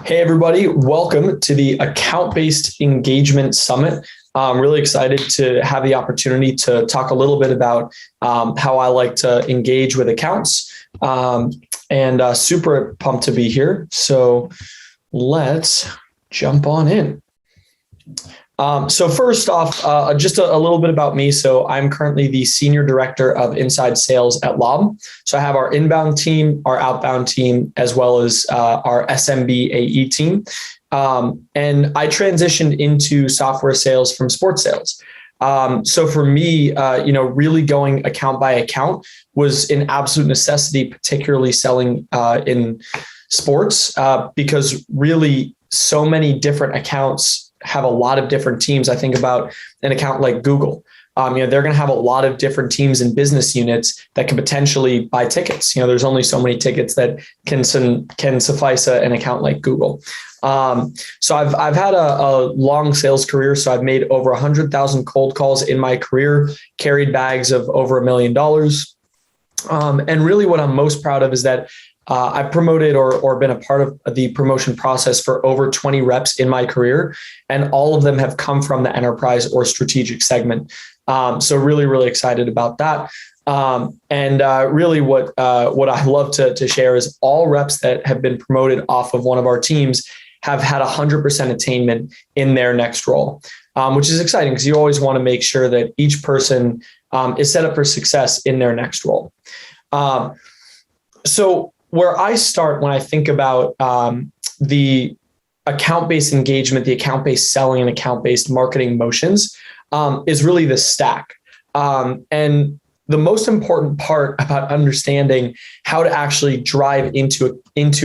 Hey, everybody. Welcome to the Account-Based Engagement Summit. I'm really excited to have the opportunity to talk a little bit about how I like to engage with accounts and super pumped to be here. So let's jump on in. So first off, just a little bit about me. So I'm currently the Senior Director of Inside Sales at Lob. So I have our inbound team, our outbound team, as well as our SMB AE team. And I transitioned into software sales from sports sales. So for me, really going account by account was an absolute necessity, particularly selling in sports, because really so many different accounts have a lot of different teams. I think about an account like Google. They're going to have a lot of different teams and business units that can potentially buy tickets. There's only so many tickets that can suffice an account like Google. So I've had a long sales career. So I've made over 100,000 cold calls in my career, carried bags of over $1 million. And really what I'm most proud of is that I've promoted or been a part of the promotion process for over 20 reps in my career, and all of them have come from the enterprise or strategic segment. So really excited about that. Really what I love to share is all reps that have been promoted off of one of our teams have had 100% attainment in their next role, which is exciting because you always want to make sure that each person is set up for success in their next role. So where I start when I think about the account-based engagement, the account-based selling and account-based marketing motions is really the stack. And the most important part about understanding how to actually drive into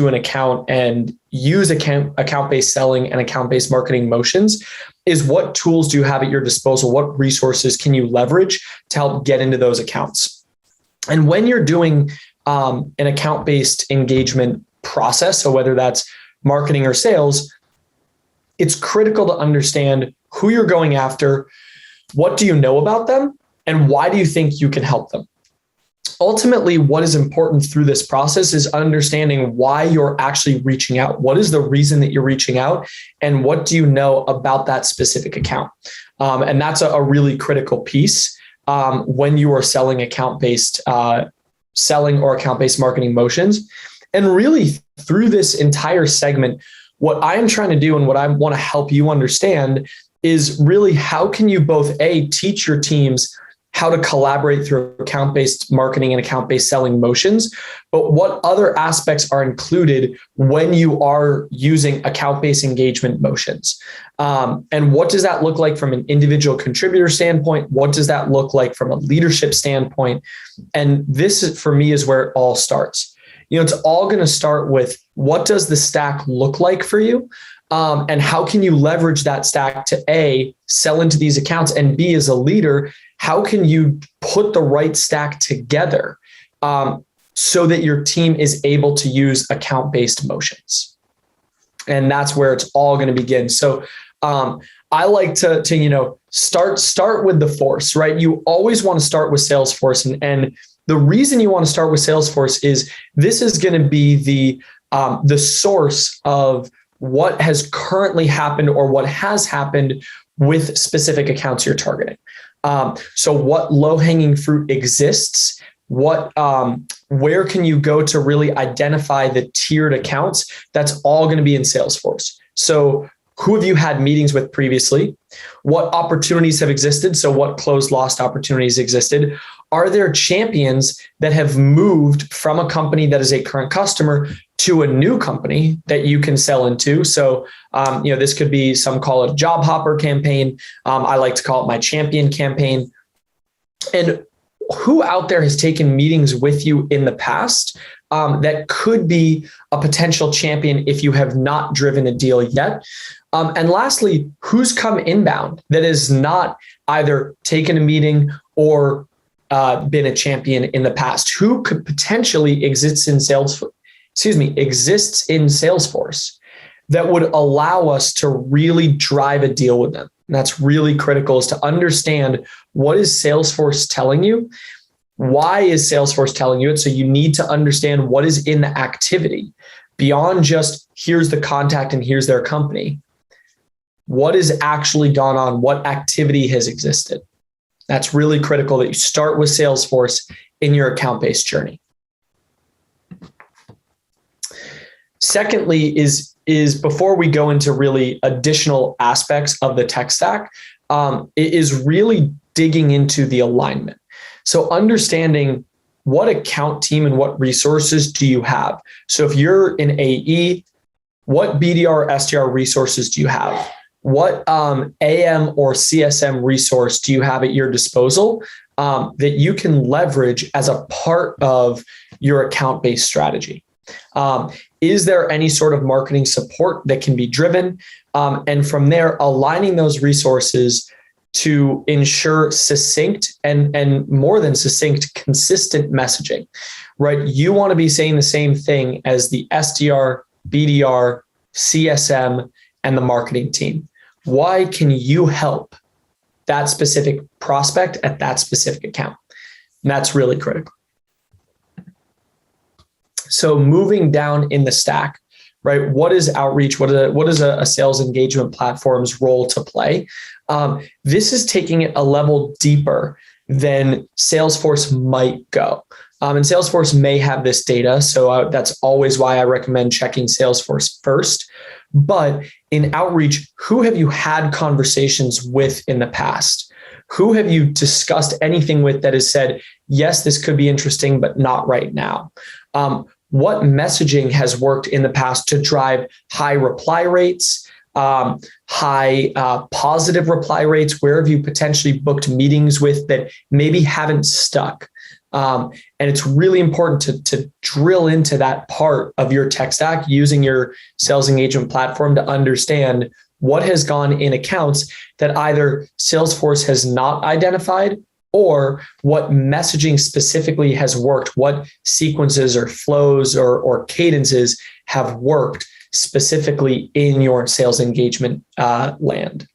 an account and use account-based selling and account-based marketing motions is what tools do you have at your disposal? What resources can you leverage to help get into those accounts? And when you're doing an account-based engagement process, so whether that's marketing or sales, it's critical to understand who you're going after, what do you know about them, and why do you think you can help them? Ultimately, what is important through this process is understanding why you're actually reaching out. What is the reason that you're reaching out, and what do you know about that specific account? And that's a really critical piece when you are selling account-based selling or account-based marketing motions. And really through this entire segment, what I'm trying to do and what I want to help you understand is really how can you both teach your teams how to collaborate through account-based marketing and account-based selling motions, but what other aspects are included when you are using account-based engagement motions. And what does that look like from an individual contributor standpoint? What does that look like from a leadership standpoint? And this, for me, is where it all starts. It's all going to start with what does the stack look like for you? And how can you leverage that stack to A, sell into these accounts, and B, as a leader, how can you put the right stack together so that your team is able to use account-based motions? And that's where it's all going to begin. So I like to start with the force, right? You always want to start with Salesforce. And the reason you want to start with Salesforce is this is going to be the source of what has currently happened or what has happened with specific accounts you're targeting. So what low-hanging fruit exists? Where can you go to really identify the tiered accounts? That's all going to be in Salesforce. So who have you had meetings with previously? What opportunities have existed? So what closed lost opportunities existed? Are there champions that have moved from a company that is a current customer to a new company that you can sell into? So, this could be, some call it a job hopper campaign. I like to call it my champion campaign. And who out there has taken meetings with you in the past that could be a potential champion if you have not driven a deal yet? And lastly, who's come inbound that has not either taken a meeting or been a champion in the past? Who could potentially exists in Salesforce that would allow us to really drive a deal with them? And that's really critical, is to understand, what is Salesforce telling you? Why is Salesforce telling you it? So you need to understand what is in the activity beyond just here's the contact and here's their company. What has actually gone on? What activity has existed? That's really critical that you start with Salesforce in your account-based journey. Secondly is before we go into really additional aspects of the tech stack, it is really digging into the alignment. So understanding what account team and what resources do you have? So if you're an AE, what BDR, SDR resources do you have? What AM or CSM resource do you have at your disposal that you can leverage as a part of your account-based strategy? Is there any sort of marketing support that can be driven? And from there, aligning those resources to ensure succinct and more than succinct, consistent messaging, right? You want to be saying the same thing as the SDR, BDR, CSM, and the marketing team. Why can you help that specific prospect at that specific account? And that's really critical. So moving down in the stack, right? What is outreach? What is a sales engagement platform's role to play? This is taking it a level deeper than Salesforce might go. And Salesforce may have this data. So that's always why I recommend checking Salesforce first. But in outreach, who have you had conversations with in the past? Who have you discussed anything with that has said, yes, this could be interesting, but not right now? What messaging has worked in the past to drive high reply rates, high positive reply rates? Where have you potentially booked meetings with that maybe haven't stuck? And it's really important to drill into that part of your tech stack using your sales engagement platform to understand what has gone in accounts that either Salesforce has not identified or what messaging specifically has worked, what sequences or flows or cadences have worked specifically in your sales engagement land.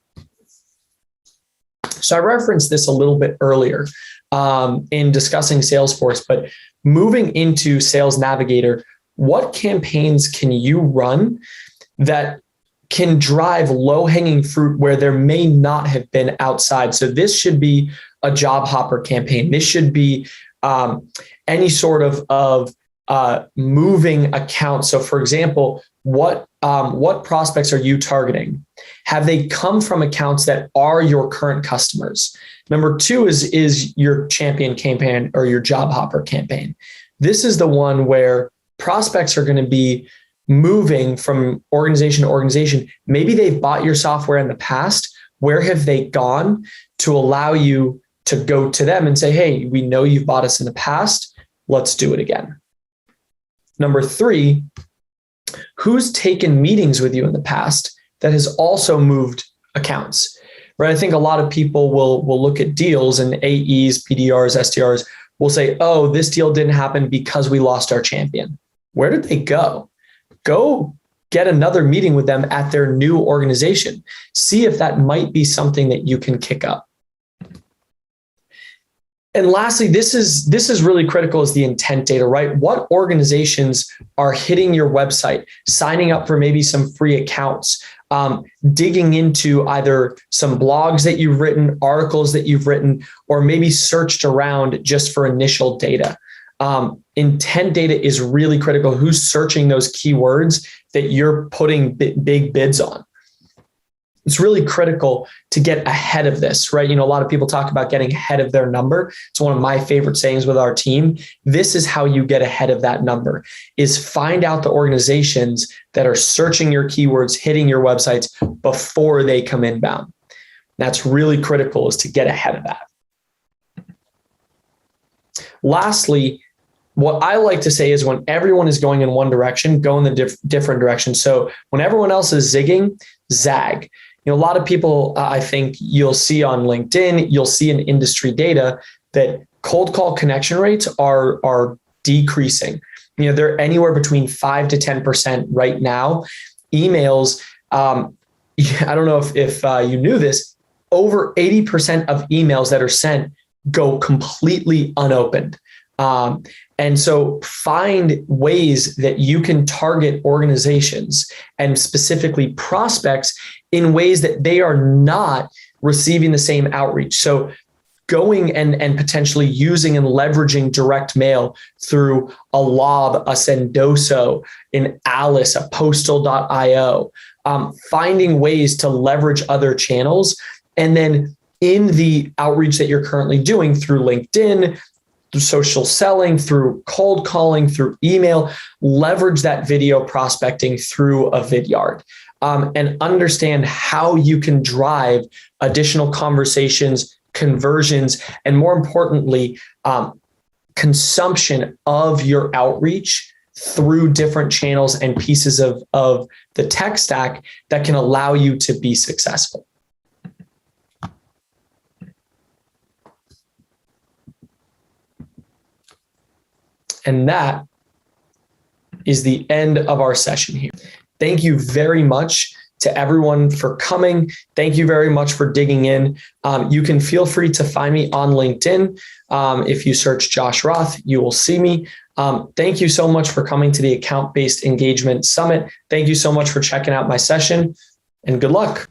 So I referenced this a little bit earlier in discussing Salesforce, but moving into Sales Navigator, what campaigns can you run that can drive low-hanging fruit where there may not have been outside? So this should be a job hopper campaign. This should be any sort of moving account. So for example, what prospects are you targeting? Have they come from accounts that are your current customers? Number two is your champion campaign or your job hopper campaign. This is the one where prospects are going to be moving from organization to organization. Maybe they've bought your software in the past. Where have they gone to allow you to go to them and say, hey, we know you've bought us in the past. Let's do it again. Number three, who's taken meetings with you in the past that has also moved accounts, right? I think a lot of people will look at deals and AEs, PDRs, SDRs will say, oh, this deal didn't happen because we lost our champion. Where did they go? Go get another meeting with them at their new organization. See if that might be something that you can kick up. And lastly, this is really critical, is the intent data, right? What organizations are hitting your website, signing up for maybe some free accounts, digging into either some blogs that you've written, articles that you've written, or maybe searched around just for initial data. Intent data is really critical. Who's searching those keywords that you're putting big bids on? It's really critical to get ahead of this, right? A lot of people talk about getting ahead of their number. It's one of my favorite sayings with our team. This is how you get ahead of that number, is find out the organizations that are searching your keywords, hitting your websites before they come inbound. That's really critical, is to get ahead of that. Lastly, what I like to say is when everyone is going in one direction, go in the different direction. So when everyone else is zigging, zag. A lot of people, I think you'll see on LinkedIn, you'll see in industry data that cold call connection rates are decreasing. They're anywhere between 5 to 10% right now. Emails, I don't know if you knew this, over 80% of emails that are sent go completely unopened. And so find ways that you can target organizations and specifically prospects in ways that they are not receiving the same outreach. So going and potentially using and leveraging direct mail through a Lob, a Sendoso, an Alice, a Postal.io, finding ways to leverage other channels. And then in the outreach that you're currently doing through LinkedIn, through social selling, through cold calling, through email, leverage that video prospecting through a Vidyard, and understand how you can drive additional conversations, conversions, and more importantly, consumption of your outreach through different channels and pieces of the tech stack that can allow you to be successful. And that is the end of our session here. Thank you very much to everyone for coming. Thank you very much for digging in. You can feel free to find me on LinkedIn. If you search Josh Roth, you will see me. Thank you so much for coming to the Account-Based Engagement Summit. Thank you so much for checking out my session, and good luck.